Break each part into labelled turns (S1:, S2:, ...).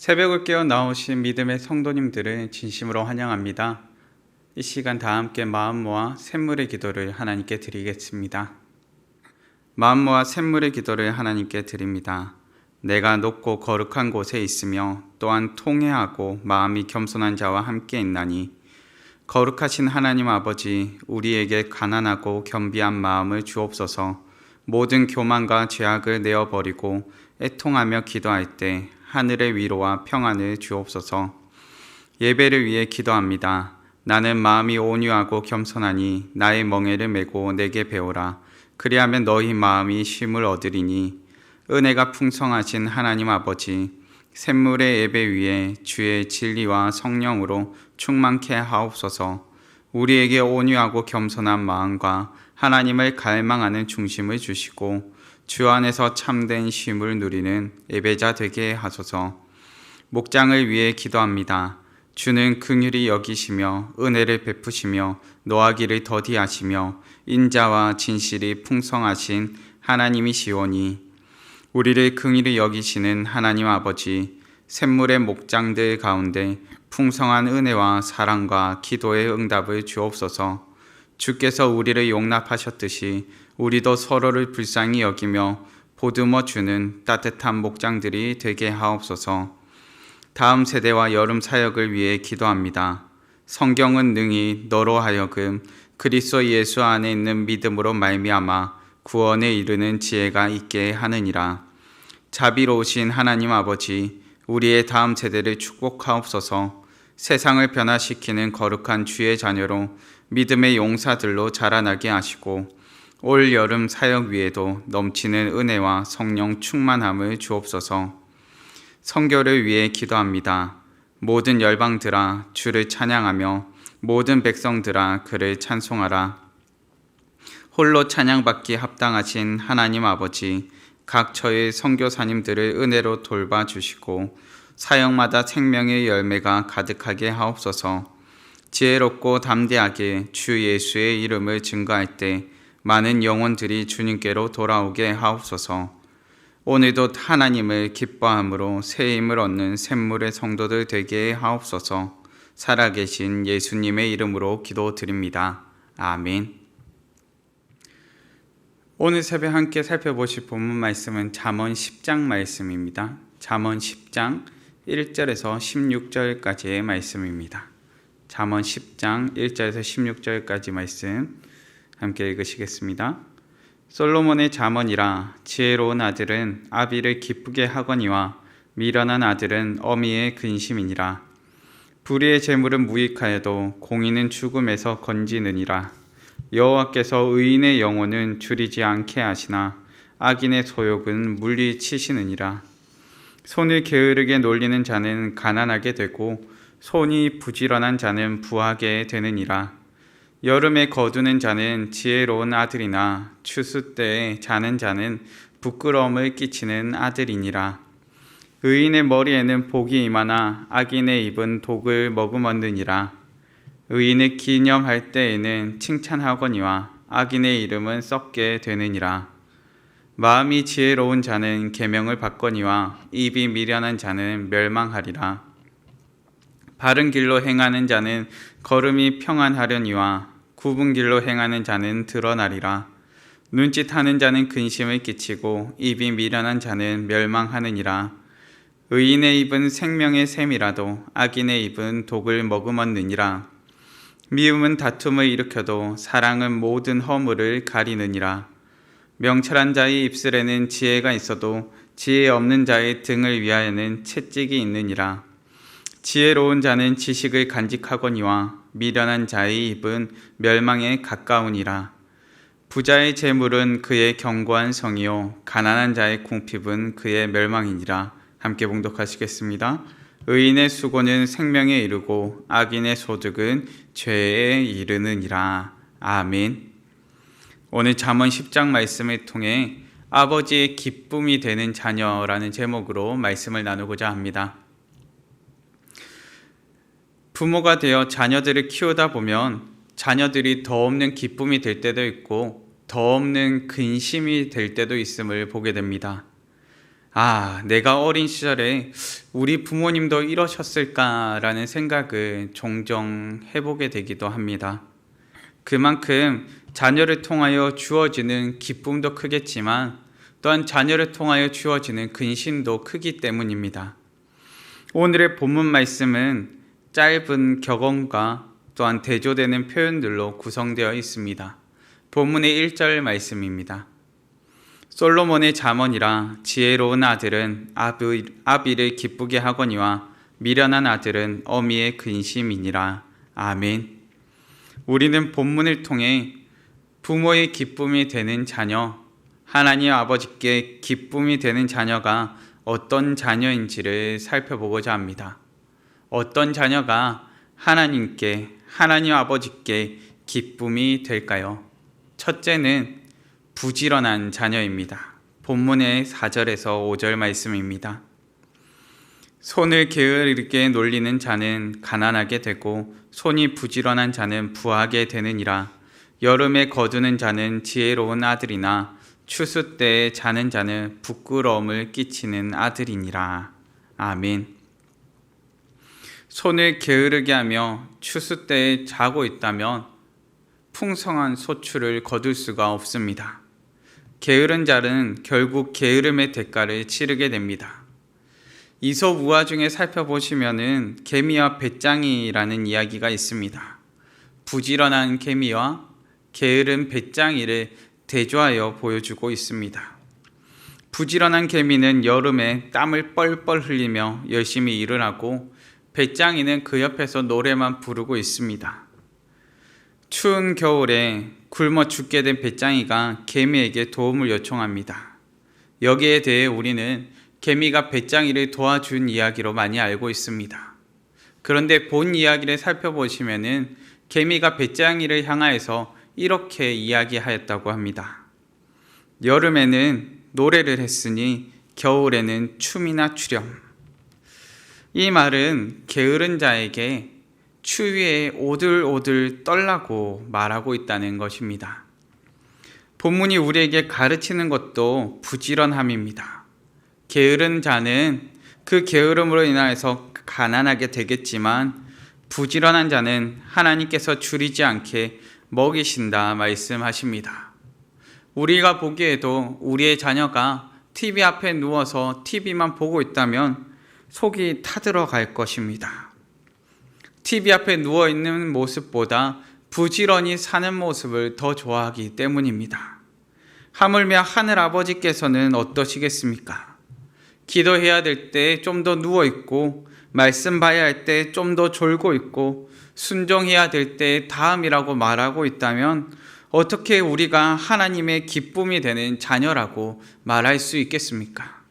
S1: 새벽을 깨어 나오신 믿음의 성도님들을 진심으로 환영합니다. 이 시간 다 함께 마음 모아 샘물의 기도를 하나님께 드리겠습니다. 마음 모아 샘물의 기도를 하나님께 드립니다. 내가 높고 거룩한 곳에 있으며 또한 통회하고 마음이 겸손한 자와 함께 있나니 거룩하신 하나님 아버지, 우리에게 가난하고 겸비한 마음을 주옵소서. 모든 교만과 죄악을 내어버리고 애통하며 기도할 때 하늘의 위로와 평안을 주옵소서. 예배를 위해 기도합니다. 나는 마음이 온유하고 겸손하니 나의 멍에를 메고 내게 배우라. 그리하면 너희 마음이 쉼을 얻으리니. 은혜가 풍성하신 하나님 아버지, 샘물의 예배 위에 주의 진리와 성령으로 충만케 하옵소서. 우리에게 온유하고 겸손한 마음과 하나님을 갈망하는 중심을 주시고 주 안에서 참된 쉼을 누리는 예배자 되게 하소서. 목장을 위해 기도합니다. 주는 긍휼히 여기시며 은혜를 베푸시며 노하기를 더디하시며 인자와 진실이 풍성하신 하나님이시오니 우리를 긍휼히 여기시는 하나님 아버지, 샘물의 목장들 가운데 풍성한 은혜와 사랑과 기도의 응답을 주옵소서. 주께서 우리를 용납하셨듯이 우리도 서로를 불쌍히 여기며 보듬어 주는 따뜻한 목장들이 되게 하옵소서. 다음 세대와 여름 사역을 위해 기도합니다. 성경은 능히 너로 하여금 그리스도 예수 안에 있는 믿음으로 말미암아 구원에 이르는 지혜가 있게 하느니라. 자비로우신 하나님 아버지, 우리의 다음 세대를 축복하옵소서. 세상을 변화시키는 거룩한 주의 자녀로 믿음의 용사들로 자라나게 하시고 올 여름 사역 위에도 넘치는 은혜와 성령 충만함을 주옵소서. 선교를 위해 기도합니다. 모든 열방들아 주를 찬양하며 모든 백성들아 그를 찬송하라. 홀로 찬양받기 합당하신 하나님 아버지, 각 처의 선교사님들을 은혜로 돌봐주시고 사역마다 생명의 열매가 가득하게 하옵소서. 지혜롭고 담대하게 주 예수의 이름을 증거할 때 많은 영혼들이 주님께로 돌아오게 하옵소서. 오늘도 하나님을 기뻐함으로 새 힘을 얻는 샘물의 성도들 되게 하옵소서. 살아계신 예수님의 이름으로 기도드립니다. 아멘. 오늘 새벽 함께 살펴보실 본문 말씀은 잠언 10장 말씀입니다. 잠언 10장 1절에서 16절까지의 말씀입니다. 잠언 10장 1절에서 16절까지 말씀 함께 읽으시겠습니다. 솔로몬의 잠언이라. 지혜로운 아들은 아비를 기쁘게 하거니와 미련한 아들은 어미의 근심이니라. 불의의 재물은 무익하여도 공의는 죽음에서 건지느니라. 여호와께서 의인의 영혼은 줄이지 않게 하시나 악인의 소욕은 물리치시느니라. 손을 게으르게 놀리는 자는 가난하게 되고 손이 부지런한 자는 부하게 되느니라. 여름에 거두는 자는 지혜로운 아들이나 추수 때에 자는 자는 부끄러움을 끼치는 아들이니라. 의인의 머리에는 복이 임하나 악인의 입은 독을 머금었느니라. 의인을 기념할 때에는 칭찬하거니와 악인의 이름은 썩게 되느니라. 마음이 지혜로운 자는 계명을 받거니와 입이 미련한 자는 멸망하리라. 바른 길로 행하는 자는 걸음이 평안하려니와 굽은 길로 행하는 자는 드러나리라. 눈짓하는 자는 근심을 끼치고 입이 미련한 자는 멸망하느니라. 의인의 입은 생명의 샘이라도 악인의 입은 독을 머금었느니라. 미움은 다툼을 일으켜도 사랑은 모든 허물을 가리느니라. 명철한 자의 입술에는 지혜가 있어도 지혜 없는 자의 등을 위하여는 채찍이 있느니라. 지혜로운 자는 지식을 간직하거니와 미련한 자의 입은 멸망에 가까우니라. 부자의 재물은 그의 견고한 성이요 가난한 자의 궁핍은 그의 멸망이니라. 함께 봉독하시겠습니다. 의인의 수고는 생명에 이르고 악인의 소득은 죄에 이르느니라. 아멘. 오늘 잠언 10장 말씀을 통해 아버지의 기쁨이 되는 자녀라는 제목으로 말씀을 나누고자 합니다. 부모가 되어 자녀들을 키우다 보면 자녀들이 더 없는 기쁨이 될 때도 있고 더 없는 근심이 될 때도 있음을 보게 됩니다. 내가 어린 시절에 우리 부모님도 이러셨을까라는 생각을 종종 해보게 되기도 합니다. 그만큼 자녀를 통하여 주어지는 기쁨도 크겠지만 또한 자녀를 통하여 주어지는 근심도 크기 때문입니다. 오늘의 본문 말씀은 짧은 격언과 또한 대조되는 표현들로 구성되어 있습니다. 본문의 1절 말씀입니다. 솔로몬의 잠언이라 지혜로운 아들은 아비를 기쁘게 하거니와 미련한 아들은 어미의 근심이니라. 아멘. 우리는 본문을 통해 부모의 기쁨이 되는 자녀, 하나님 아버지께 기쁨이 되는 자녀가 어떤 자녀인지를 살펴보고자 합니다. 어떤 자녀가 하나님 아버지께 기쁨이 될까요? 첫째는 부지런한 자녀입니다. 본문의 4절에서 5절 말씀입니다. 손을 게으르게 놀리는 자는 가난하게 되고 손이 부지런한 자는 부하게 되느니라. 여름에 거두는 자는 지혜로운 아들이나 추수 때에 자는 자는 부끄러움을 끼치는 아들이니라. 아멘. 손을 게으르게 하며 추수 때에 자고 있다면 풍성한 소출을 거둘 수가 없습니다. 게으른 자는 결국 게으름의 대가를 치르게 됩니다. 이솝 우화 중에 살펴보시면은 개미와 배짱이라는 이야기가 있습니다. 부지런한 개미와 게으른 배짱이를 대조하여 보여주고 있습니다. 부지런한 개미는 여름에 땀을 뻘뻘 흘리며 열심히 일을 하고 배짱이는 그 옆에서 노래만 부르고 있습니다. 추운 겨울에 굶어 죽게 된 배짱이가 개미에게 도움을 요청합니다. 여기에 대해 우리는 개미가 배짱이를 도와준 이야기로 많이 알고 있습니다. 그런데 본 이야기를 살펴보시면은 개미가 배짱이를 향하여서 이렇게 이야기하였다고 합니다. 여름에는 노래를 했으니 겨울에는 춤이나 추렴. 이 말은 게으른 자에게 추위에 오들오들 떨라고 말하고 있다는 것입니다. 본문이 우리에게 가르치는 것도 부지런함입니다. 게으른 자는 그 게으름으로 인하여서 가난하게 되겠지만 부지런한 자는 하나님께서 줄이지 않게 먹이신다 말씀하십니다. 우리가 보기에도 우리의 자녀가 TV 앞에 누워서 TV만 보고 있다면 속이 타들어갈 것입니다. TV 앞에 누워있는 모습보다 부지런히 사는 모습을 더 좋아하기 때문입니다. 하물며 하늘 아버지께서는 어떠시겠습니까? 기도해야 될 때 좀 더 누워있고 말씀 봐야 할 때 좀 더 졸고 있고 순종해야 될 때 다음이라고 말하고 있다면 어떻게 우리가 하나님의 기쁨이 되는 자녀라고 말할 수 있겠습니까?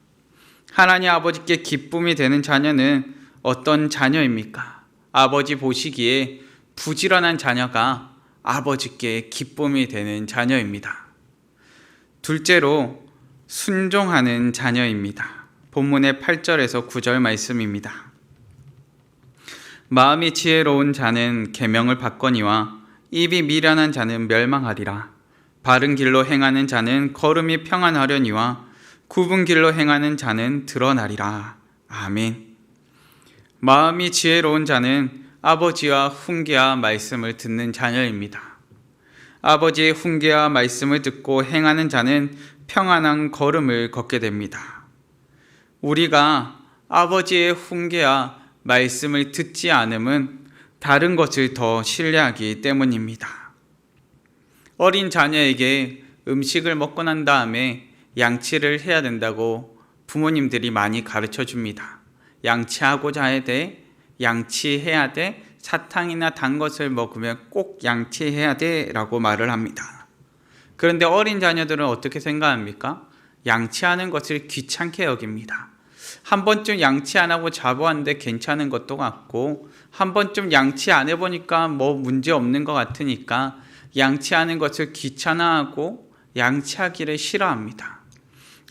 S1: 하나님 아버지께 기쁨이 되는 자녀는 어떤 자녀입니까? 아버지 보시기에 부지런한 자녀가 아버지께 기쁨이 되는 자녀입니다. 둘째로 순종하는 자녀입니다. 본문의 8절에서 9절 말씀입니다. 마음이 지혜로운 자는 계명을 받거니와 입이 미련한 자는 멸망하리라. 바른 길로 행하는 자는 걸음이 평안하려니와 굽은 길로 행하는 자는 드러나리라. 아멘. 마음이 지혜로운 자는 아버지와 훈계와 말씀을 듣는 자녀입니다. 아버지의 훈계와 말씀을 듣고 행하는 자는 평안한 걸음을 걷게 됩니다. 우리가 아버지의 훈계와 말씀을 듣지 않음은 다른 것을 더 신뢰하기 때문입니다. 어린 자녀에게 음식을 먹고 난 다음에 양치를 해야 된다고 부모님들이 많이 가르쳐 줍니다. 양치하고자 해야 돼, 양치해야 돼, 사탕이나 단 것을 먹으면 꼭 양치해야 돼 라고 말을 합니다. 그런데 어린 자녀들은 어떻게 생각합니까? 양치하는 것을 귀찮게 여깁니다. 한 번쯤 양치 안 하고 자보았는데 괜찮은 것도 같고 한 번쯤 양치 안 해보니까 뭐 문제 없는 것 같으니까 양치하는 것을 귀찮아하고 양치하기를 싫어합니다.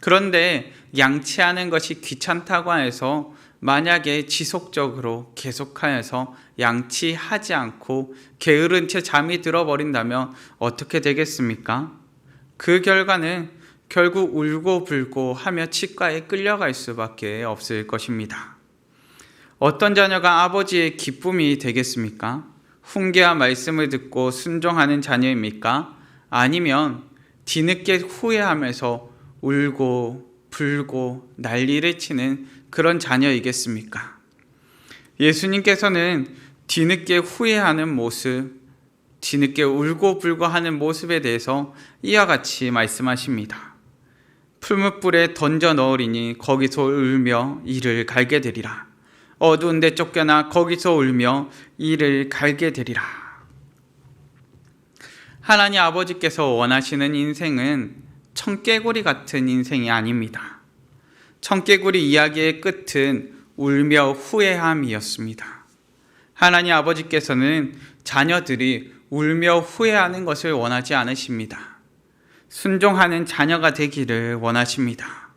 S1: 그런데 양치하는 것이 귀찮다고 해서 만약에 지속적으로 계속하여서 양치하지 않고 게으른 채 잠이 들어버린다면 어떻게 되겠습니까? 그 결과는 결국 울고 불고 하며 치과에 끌려갈 수밖에 없을 것입니다. 어떤 자녀가 아버지의 기쁨이 되겠습니까? 훈계와 말씀을 듣고 순종하는 자녀입니까? 아니면 뒤늦게 후회하면서 울고 불고 난리를 치는 그런 자녀이겠습니까? 예수님께서는 뒤늦게 후회하는 모습, 뒤늦게 울고 불고 하는 모습에 대해서 이와 같이 말씀하십니다. 풀무불에 던져 넣으리니 거기서 울며 이를 갈게 되리라. 어두운 데 쫓겨나 거기서 울며 이를 갈게 되리라. 하나님 아버지께서 원하시는 인생은 청개구리 같은 인생이 아닙니다. 청개구리 이야기의 끝은 울며 후회함이었습니다. 하나님 아버지께서는 자녀들이 울며 후회하는 것을 원하지 않으십니다. 순종하는 자녀가 되기를 원하십니다.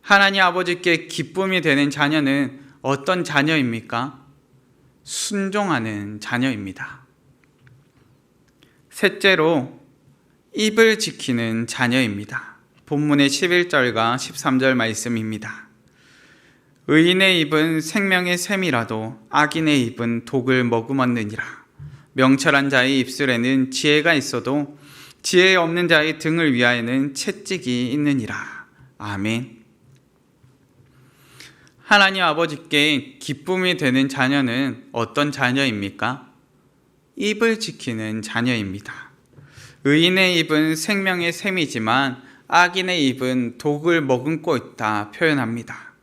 S1: 하나님 아버지께 기쁨이 되는 자녀는 어떤 자녀입니까? 순종하는 자녀입니다. 셋째로 입을 지키는 자녀입니다. 본문의 11절과 13절 말씀입니다. 의인의 입은 생명의 샘이라도 악인의 입은 독을 머금었느니라. 명철한 자의 입술에는 지혜가 있어도 지혜 없는 자의 등을 위하여는 채찍이 있느니라. 아멘. 하나님 아버지께 기쁨이 되는 자녀는 어떤 자녀입니까? 입을 지키는 자녀입니다. 의인의 입은 생명의 샘이지만 악인의 입은 독을 머금고 있다 표현합니다.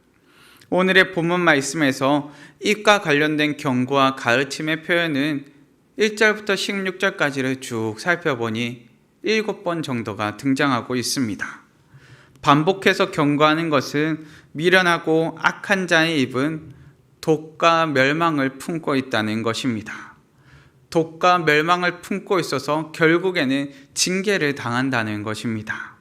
S1: 오늘의 본문 말씀에서 입과 관련된 경고와 가르침의 표현은 1절부터 16절까지를 쭉 살펴보니 7번 정도가 등장하고 있습니다. 반복해서 경고하는 것은 미련하고 악한 자의 입은 독과 멸망을 품고 있다는 것입니다. 독과 멸망을 품고 있어서 결국에는 징계를 당한다는 것입니다.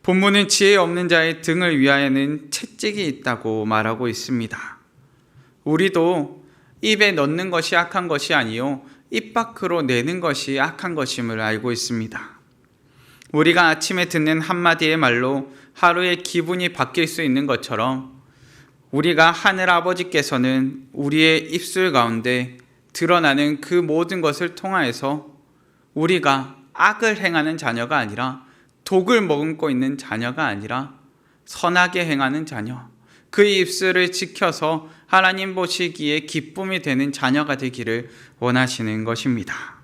S1: 본문은 지혜 없는 자의 등을 위하여는 채찍이 있다고 말하고 있습니다. 우리도 입에 넣는 것이 악한 것이 아니요 입 밖으로 내는 것이 악한 것임을 알고 있습니다. 우리가 아침에 듣는 한마디의 말로 하루의 기분이 바뀔 수 있는 것처럼 우리가 하늘 아버지께서는 우리의 입술 가운데 드러나는 그 모든 것을 통하여서 우리가 악을 행하는 자녀가 아니라 독을 머금고 있는 자녀가 아니라 선하게 행하는 자녀, 그 입술을 지켜서 하나님 보시기에 기쁨이 되는 자녀가 되기를 원하시는 것입니다.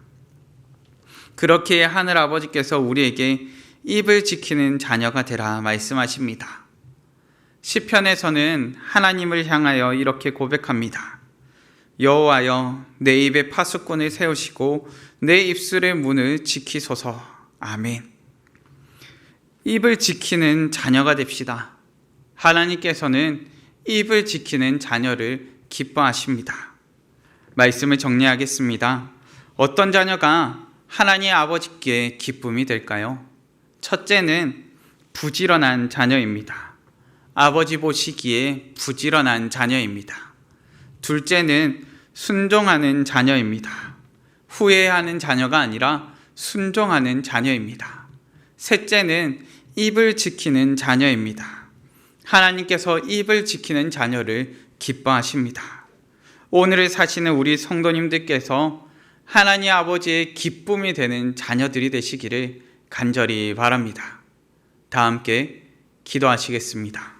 S1: 그렇게 하늘 아버지께서 우리에게 입을 지키는 자녀가 되라 말씀하십니다. 시편에서는 하나님을 향하여 이렇게 고백합니다. 여호와여, 내 입에 파수꾼을 세우시고 내 입술의 문을 지키소서. 아멘. 입을 지키는 자녀가 됩시다. 하나님께서는 입을 지키는 자녀를 기뻐하십니다. 말씀을 정리하겠습니다. 어떤 자녀가 하나님 아버지께 기쁨이 될까요? 첫째는 부지런한 자녀입니다. 아버지 보시기에 부지런한 자녀입니다. 둘째는 순종하는 자녀입니다. 후회하는 자녀가 아니라 순종하는 자녀입니다. 셋째는 입을 지키는 자녀입니다. 하나님께서 입을 지키는 자녀를 기뻐하십니다. 오늘을 사시는 우리 성도님들께서 하나님 아버지의 기쁨이 되는 자녀들이 되시기를 간절히 바랍니다. 다 함께 기도하시겠습니다.